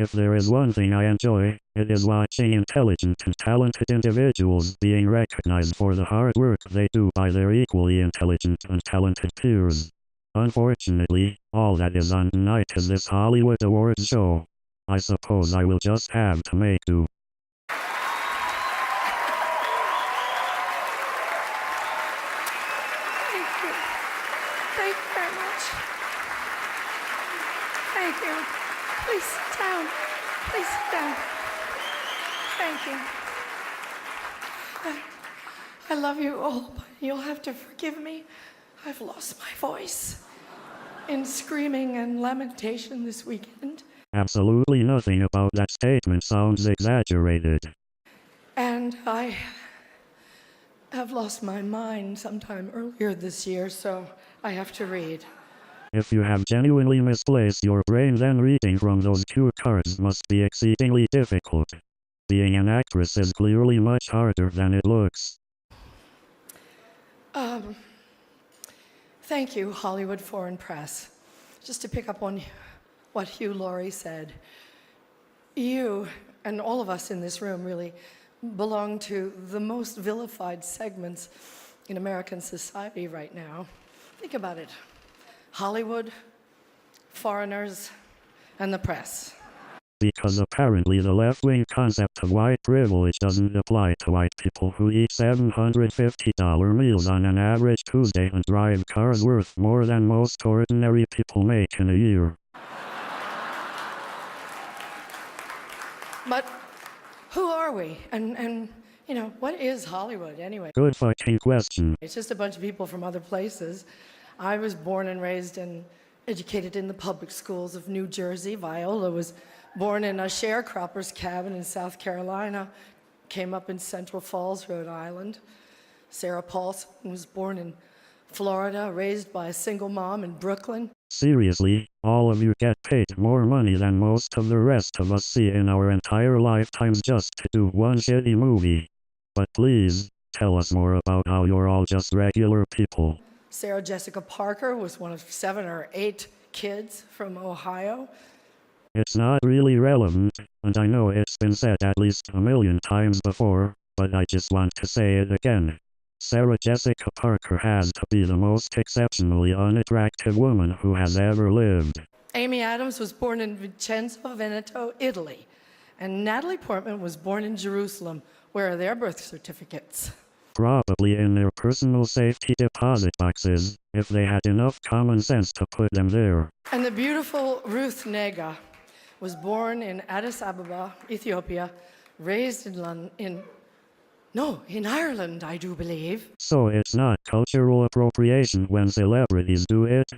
If there is one thing I enjoy, it is watching intelligent and talented individuals being recognized for the hard work they do by their equally intelligent and talented peers. Unfortunately, all that is on tonight is this Hollywood Awards show. I suppose I will just have to make do. Thank you. Thank you very much. Thank you. Please sit down. Please sit down. Thank you. I love you all, but you'll have to forgive me. I've lost my voice in screaming and lamentation this weekend. Absolutely nothing about that statement sounds exaggerated. And I have lost my mind sometime earlier this year, so I have to read. If you have genuinely misplaced your brain, then reading from those cue cards must be exceedingly difficult. Being an actress is clearly much harder than it looks. Thank you, Hollywood Foreign Press. Just to pick up on what Hugh Laurie said, you and all of us in this room really belong to the most vilified segments in American society right now. Think about it. Hollywood, foreigners, and the press. Because apparently the left-wing concept of white privilege doesn't apply to white people who eat $750 meals on an average Tuesday and drive cars worth more than most ordinary people make in a year. But who are we? And you know, what is Hollywood anyway? Good fucking question. It's just a bunch of people from other places. I was born and raised and educated in the public schools of New Jersey. Viola was born in a sharecropper's cabin in South Carolina, came up in Central Falls, Rhode Island. Sarah Paulson was born in Florida, raised by a single mom in Brooklyn. Seriously, all of you get paid more money than most of the rest of us see in our entire lifetimes just to do one shitty movie. But please, tell us more about how you're all just regular people. Sarah Jessica Parker was one of 7 or 8 kids from Ohio. It's not really relevant, and I know it's been said at least a million times before, but I just want to say it again. Sarah Jessica Parker has to be the most exceptionally unattractive woman who has ever lived. Amy Adams was born in Vicenza, Veneto, Italy. And Natalie Portman was born in Jerusalem. Where are their birth certificates? Probably in their personal safety deposit boxes, if they had enough common sense to put them there. And the beautiful Ruth Nega was born in Addis Ababa, Ethiopia, raised in Ireland, I do believe. So it's not cultural appropriation when celebrities do it?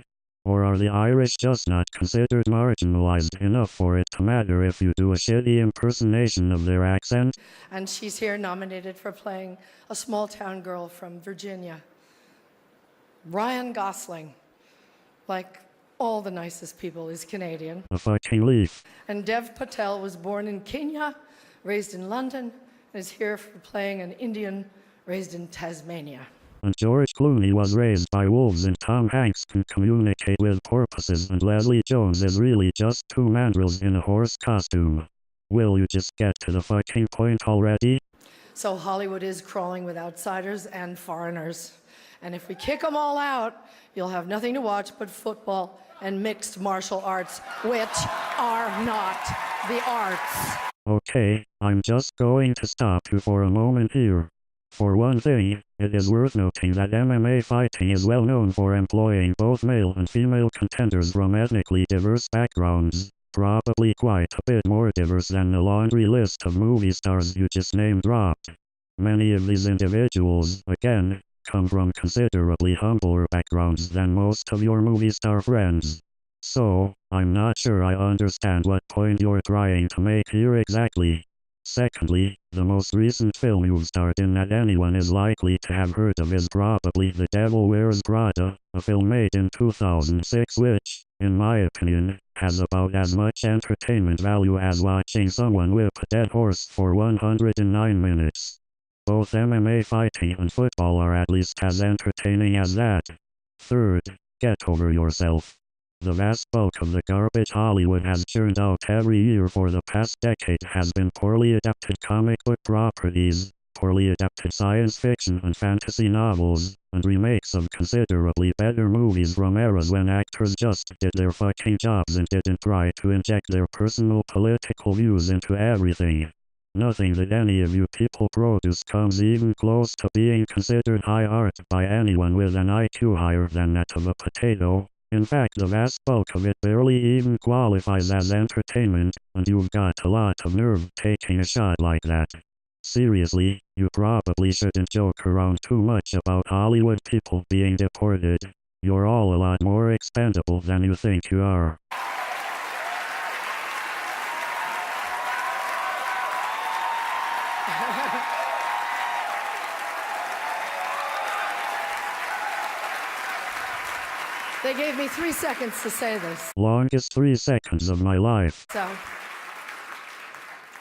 Or are the Irish just not considered marginalized enough for it to matter if you do a shitty impersonation of their accent? And she's here nominated for playing a small-town girl from Virginia. Ryan Gosling, like all the nicest people, is Canadian. A fucking leaf. And Dev Patel was born in Kenya, raised in London, and is here for playing an Indian raised in Tasmania. And George Clooney was raised by wolves, and Tom Hanks can communicate with porpoises, and Leslie Jones is really just 2 mandrills in a horse costume. Will you just get to the fucking point already? So Hollywood is crawling with outsiders and foreigners. And if we kick them all out, you'll have nothing to watch but football and mixed martial arts, which are not the arts. Okay, I'm just going to stop you for a moment here. For one thing, it is worth noting that MMA fighting is well known for employing both male and female contenders from ethnically diverse backgrounds, probably quite a bit more diverse than the laundry list of movie stars you just name-dropped. Many of these individuals, again, come from considerably humbler backgrounds than most of your movie star friends. So, I'm not sure I understand what point you're trying to make here exactly. Secondly, the most recent film you've starred in that anyone is likely to have heard of is probably The Devil Wears Prada, a film made in 2006 which, in my opinion, has about as much entertainment value as watching someone whip a dead horse for 109 minutes. Both MMA fighting and football are at least as entertaining as that. Third, get over yourself. The vast bulk of the garbage Hollywood has churned out every year for the past decade has been poorly adapted comic book properties, poorly adapted science fiction and fantasy novels, and remakes of considerably better movies from eras when actors just did their fucking jobs and didn't try to inject their personal political views into everything. Nothing that any of you people produce comes even close to being considered high art by anyone with an IQ higher than that of a potato. In fact, the vast bulk of it barely even qualifies as entertainment, and you've got a lot of nerve taking a shot like that. Seriously, you probably shouldn't joke around too much about Hollywood people being deported. You're all a lot more expendable than you think you are. They gave me 3 seconds to say this. Longest 3 seconds of my life. So,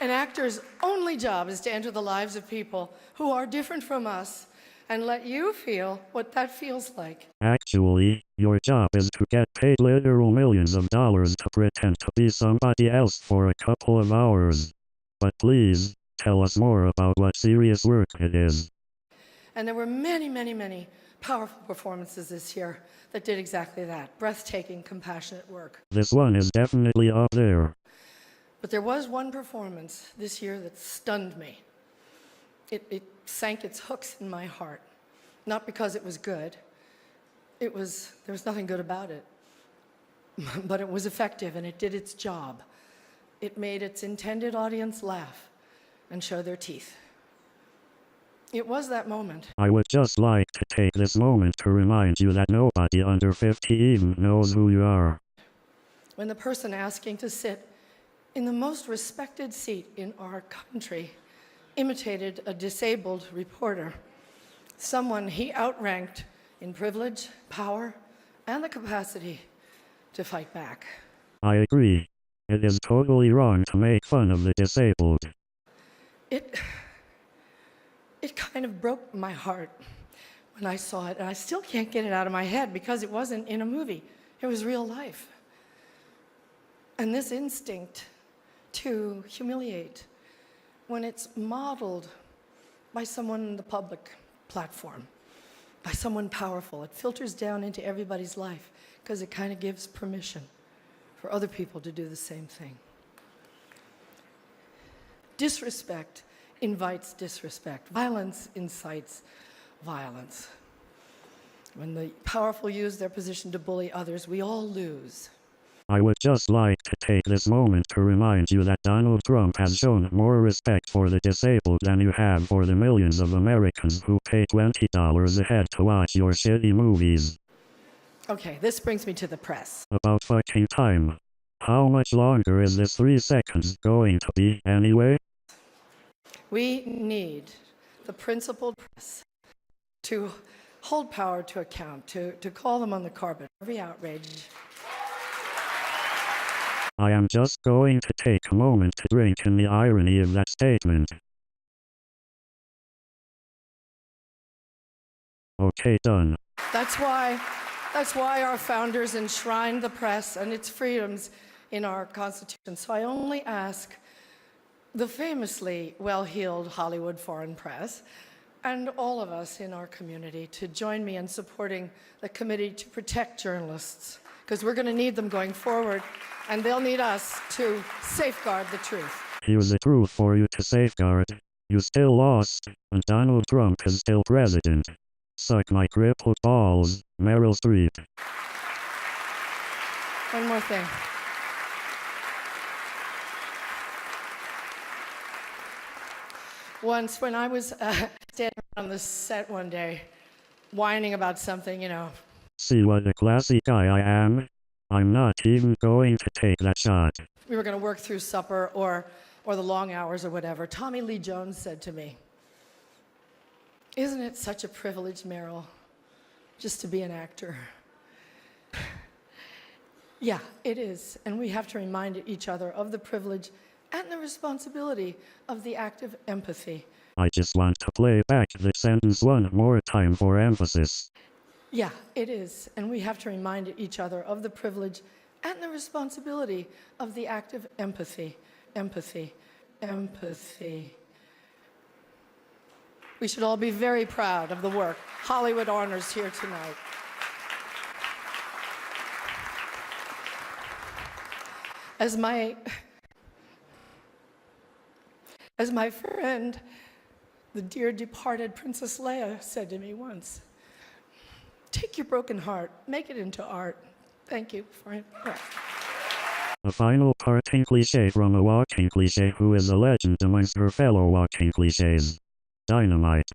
an actor's only job is to enter the lives of people who are different from us and let you feel what that feels like. Actually, your job is to get paid literal millions of dollars to pretend to be somebody else for a couple of hours. But please, tell us more about what serious work it is. And there were many, many, many powerful performances this year that did exactly that. Breathtaking, compassionate work. This one is definitely up there. But there was one performance this year that stunned me. It sank its hooks in my heart. Not because it was good. There was nothing good about it. But it was effective and it did its job. It made its intended audience laugh and show their teeth. It was that moment. I would just like to take this moment to remind you that nobody under 50 even knows who you are. When the person asking to sit in the most respected seat in our country imitated a disabled reporter, someone he outranked in privilege, power, and the capacity to fight back. I agree. It is totally wrong to make fun of the disabled. It kind of broke my heart when I saw it, and I still can't get it out of my head because it wasn't in a movie. It was real life. And this instinct to humiliate, when it's modeled by someone in the public platform, by someone powerful, it filters down into everybody's life because it kind of gives permission for other people to do the same thing. Disrespect invites disrespect. Violence incites violence. When the powerful use their position to bully others, we all lose. I would just like to take this moment to remind you that Donald Trump has shown more respect for the disabled than you have for the millions of Americans who pay $20 a head to watch your shitty movies. Okay, this brings me to the press. About fucking time. How much longer is this 3 seconds going to be anyway? We need the principled press to hold power to account, to call them on the carpet, every outrage. I am just going to take a moment to drink in the irony of that statement. Okay, done. That's why our founders enshrined the press and its freedoms in our Constitution. So I only ask the famously well-heeled Hollywood foreign press and all of us in our community to join me in supporting the Committee to Protect Journalists, because we're going to need them going forward, and they'll need us to safeguard the truth. Here's the truth for you to safeguard. You still lost, and Donald Trump is still president. Suck my crippled balls, Meryl Streep. One more thing. Once, when I was standing on the set one day, whining about something, See what a classy guy I am? I'm not even going to take that shot. We were going to work through supper or the long hours or whatever. Tommy Lee Jones said to me, "Isn't it such a privilege, Meryl, just to be an actor?" Yeah, it is. And we have to remind each other of the privilege and the responsibility of the act of empathy. I just want to play back the sentence one more time for emphasis. Yeah, it is. And we have to remind each other of the privilege and the responsibility of the act of empathy, empathy, empathy. We should all be very proud of the work Hollywood honors here tonight. As my friend, the dear departed Princess Leia, said to me once, take your broken heart, make it into art. Thank you for it. A final parting cliché from a walking cliché who is a legend amongst her fellow walking clichés. Dynamite.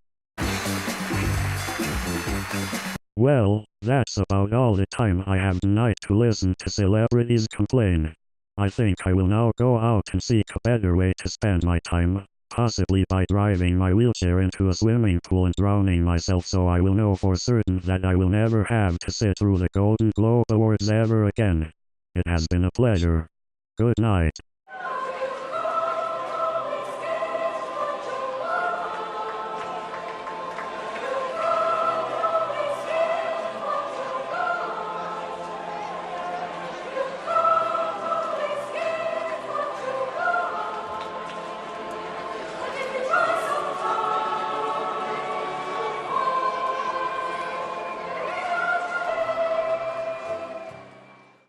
Well, that's about all the time I have tonight to listen to celebrities complain. I think I will now go out and seek a better way to spend my time, possibly by driving my wheelchair into a swimming pool and drowning myself, so I will know for certain that I will never have to sit through the Golden Globe Awards ever again. It has been a pleasure. Good night.